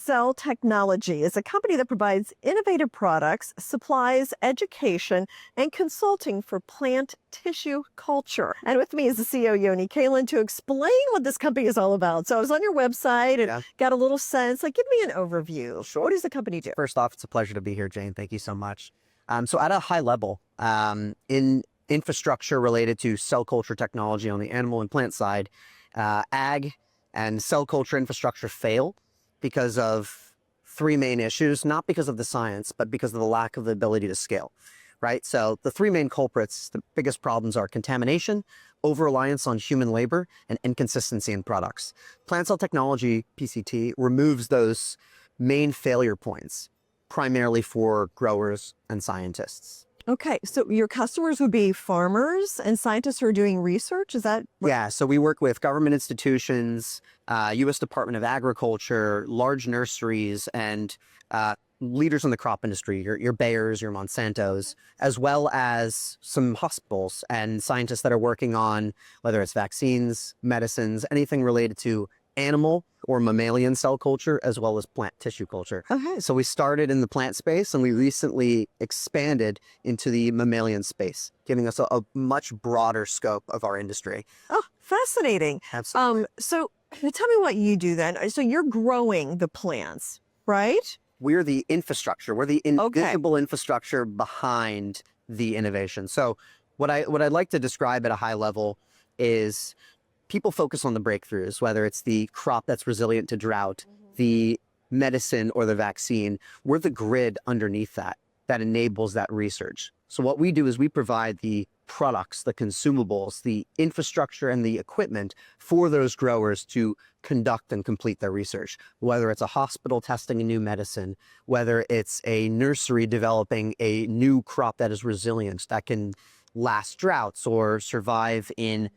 Biotechnology is a company that provides innovative products, supplies, education, and consulting for plant tissue culture. And with me is the CEO, Yoni, Kalin, to explain what this company is all about. So I was on your website and got a little sense. Like, give me an overview. Sure. What does the company do? First off, it's a pleasure to be here, Jane. Thank you so much. So at a high level, in infrastructure related to cell culture technology on the animal and plant side, ag and cell culture infrastructure fail because of three main issues, not because of the science, but because of the lack of the ability to scale, right? So the three main culprits, the biggest problems are contamination, over-reliance on human labor, and inconsistency in products. Plant cell technology, PCT, removes those main failure points, primarily for growers and scientists. Okay, so your customers would be farmers and scientists who are doing research? Is that right? Yeah, so we work with government institutions, U.S. Department of Agriculture, large nurseries, and leaders in the crop industry, your Bayers, your Monsantos, as well as some hospitals and scientists that are working on whether it's vaccines, medicines, anything related to animal or mammalian cell culture, as well as plant tissue culture. Okay. So we started in the plant space and we recently expanded into the mammalian space, giving us a much broader scope of our industry. Oh, fascinating. Absolutely. So tell me what you do then. So you're growing the plants, right? We're the infrastructure. We're the invisible infrastructure behind the innovation. So what I'd like to describe at a high level is people focus on the breakthroughs, whether it's the crop that's resilient to drought, the medicine, or the vaccine. We're the grid underneath that enables that research. So what we do is we provide the products, the consumables, the infrastructure, and the equipment for those growers to conduct and complete their research. Whether it's a hospital testing a new medicine, whether it's a nursery developing a new crop that is resilient, that can last droughts or survive in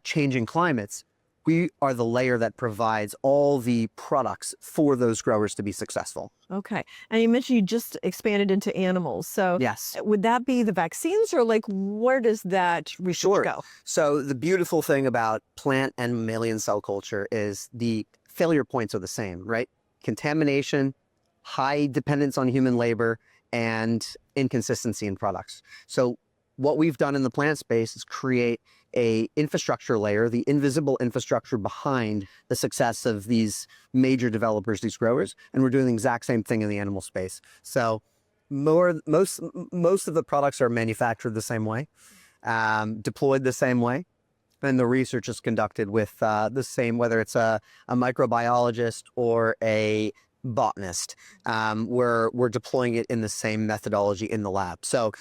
changing climates, we are the layer that provides all the products for those growers to be successful. Okay. And you mentioned you just expanded into animals. So yes, would that be the vaccines, or like where does that research go? So the beautiful thing about plant and mammalian cell culture is the failure points are the same, right? Contamination, high dependence on human labor, and inconsistency in products. So what we've done in the plant space is create a infrastructure layer, the invisible infrastructure behind the success of these major developers, these growers, and we're doing the exact same thing in the animal space. So most of the products are manufactured the same way, deployed the same way, and the research is conducted with the same, whether it's a microbiologist or a botanist. We're deploying it in the same methodology in the lab. So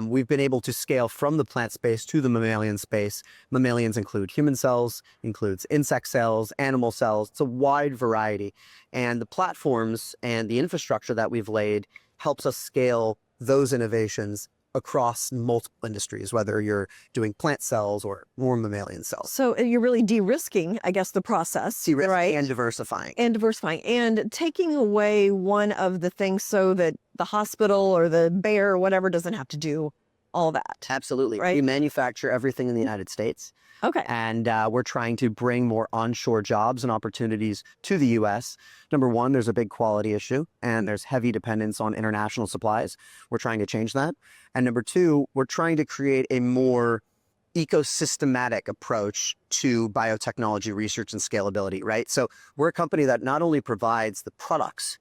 we've been able to scale from the plant space to the mammalian space. Mammalians include human cells, includes insect cells, animal cells. It's a wide variety. And the platforms and the infrastructure that we've laid helps us scale those innovations across multiple industries, whether you're doing plant cells or more mammalian cells. So you're really de-risking, I guess, the process, De-risking right? and diversifying. And diversifying and taking away one of the things so that the hospital or the Bayer or whatever doesn't have to do all that. Absolutely. Right? We manufacture everything in the United States. Okay. And we're trying to bring more onshore jobs and opportunities to the U.S. Number one, there's a big quality issue and there's heavy dependence on international supplies. We're trying to change that. And number two, we're trying to create a more ecosystematic approach to biotechnology research and scalability, right? So we're a company that not only provides the products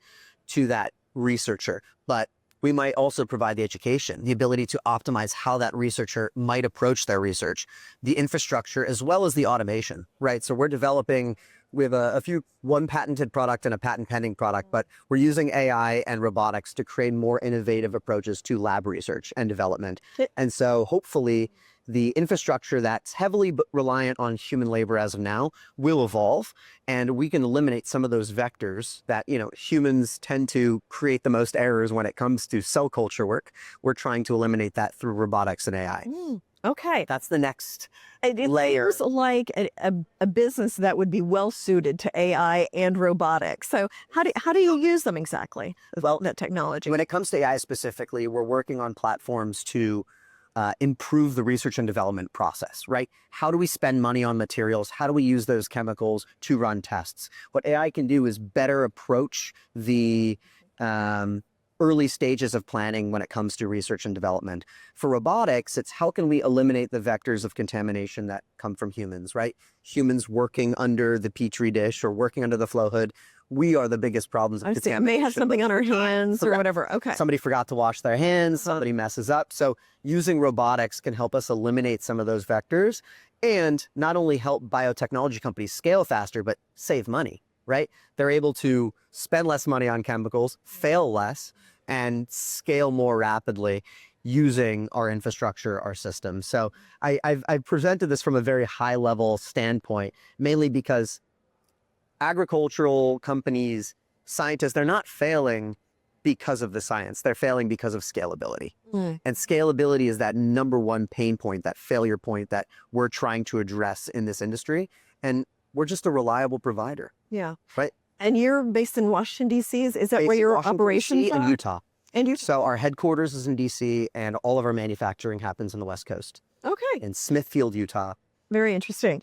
to that researcher, but we might also provide the education, the ability to optimize how that researcher might approach their research, the infrastructure, as well as the automation, right? So we're developing, we have one patented product and a patent pending product, but we're using AI and robotics to create more innovative approaches to lab research and development. And so hopefully the infrastructure that's heavily reliant on human labor as of now will evolve, and we can eliminate some of those vectors that, humans tend to create the most errors when it comes to cell culture work. We're trying to eliminate that through robotics and AI. Okay. That's the next It layer. seems like a business that would be well suited to AI and robotics. So how do you use them exactly? Well, that technology. when it comes to AI specifically, we're working on platforms to improve the research and development process, right? How do we spend money on materials? How do we use those chemicals to run tests? What AI can do is better approach the early stages of planning when it comes to research and development. For robotics, it's how can we eliminate the vectors of contamination that come from humans, right? Humans working under the petri dish or working under the flow hood. We are the biggest problems of contamination. May have something on our hands or whatever. Okay. Somebody forgot to wash their hands, somebody messes up. So using robotics can help us eliminate some of those vectors and not only help biotechnology companies scale faster, but save money, right? They're able to spend less money on chemicals, fail less, and scale more rapidly using our infrastructure, our systems. So I've presented this from a very high level standpoint, mainly because agricultural companies, scientists, they're not failing because of the science. They're failing because of scalability. And scalability is that number one pain point, that failure point that we're trying to address in this industry. And we're just a reliable provider. Yeah. Right. And you're based in Washington, D.C. Is that Based where in your Washington, operations DC are? and Utah. And you. So our headquarters is in DC and all of our manufacturing happens on the West Coast. Okay. In Smithfield, Utah. Very interesting.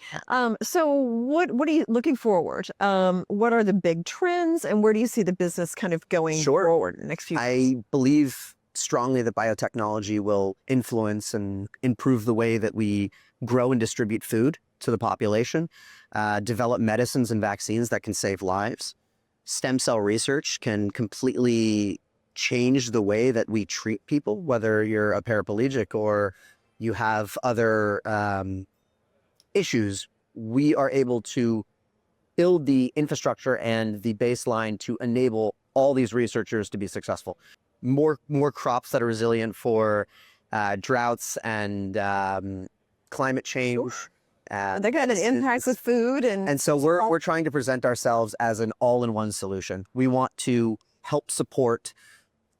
So what are you looking forward? What are the big trends and where do you see the business kind of going forward in the next few years? I believe strongly that biotechnology will influence and improve the way that we grow and distribute food to the population, develop medicines and vaccines that can save lives. Stem cell research can completely change the way that we treat people, whether you're a paraplegic or you have other issues. We are able to build the infrastructure and the baseline to enable all these researchers to be successful. More crops crops that are resilient for droughts and climate change. They got an impact with food and so we're trying to present ourselves as an all-in-one solution. We want to help support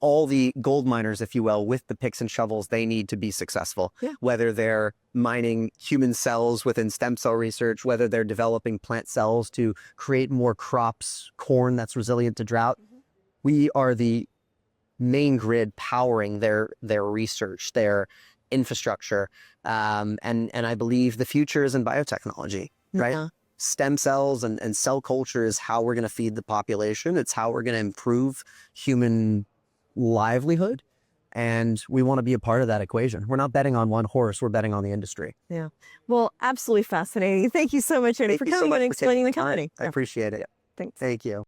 all the gold miners, if you will, with the picks and shovels they need to be successful. Yeah. Whether they're mining human cells within stem cell research, whether they're developing plant cells to create more crops, corn that's resilient to drought. We are the main grid powering their research, their infrastructure. And I believe the future is in biotechnology, right? Yeah. Stem cells and cell culture is how we're going to feed the population. It's how we're going to improve human livelihood. And we want to be a part of that equation. We're not betting on one horse. We're betting on the industry. Yeah. Well, absolutely fascinating. Thank you so much, Yoni, for coming and explaining the company. I appreciate it. Thanks. Thank you.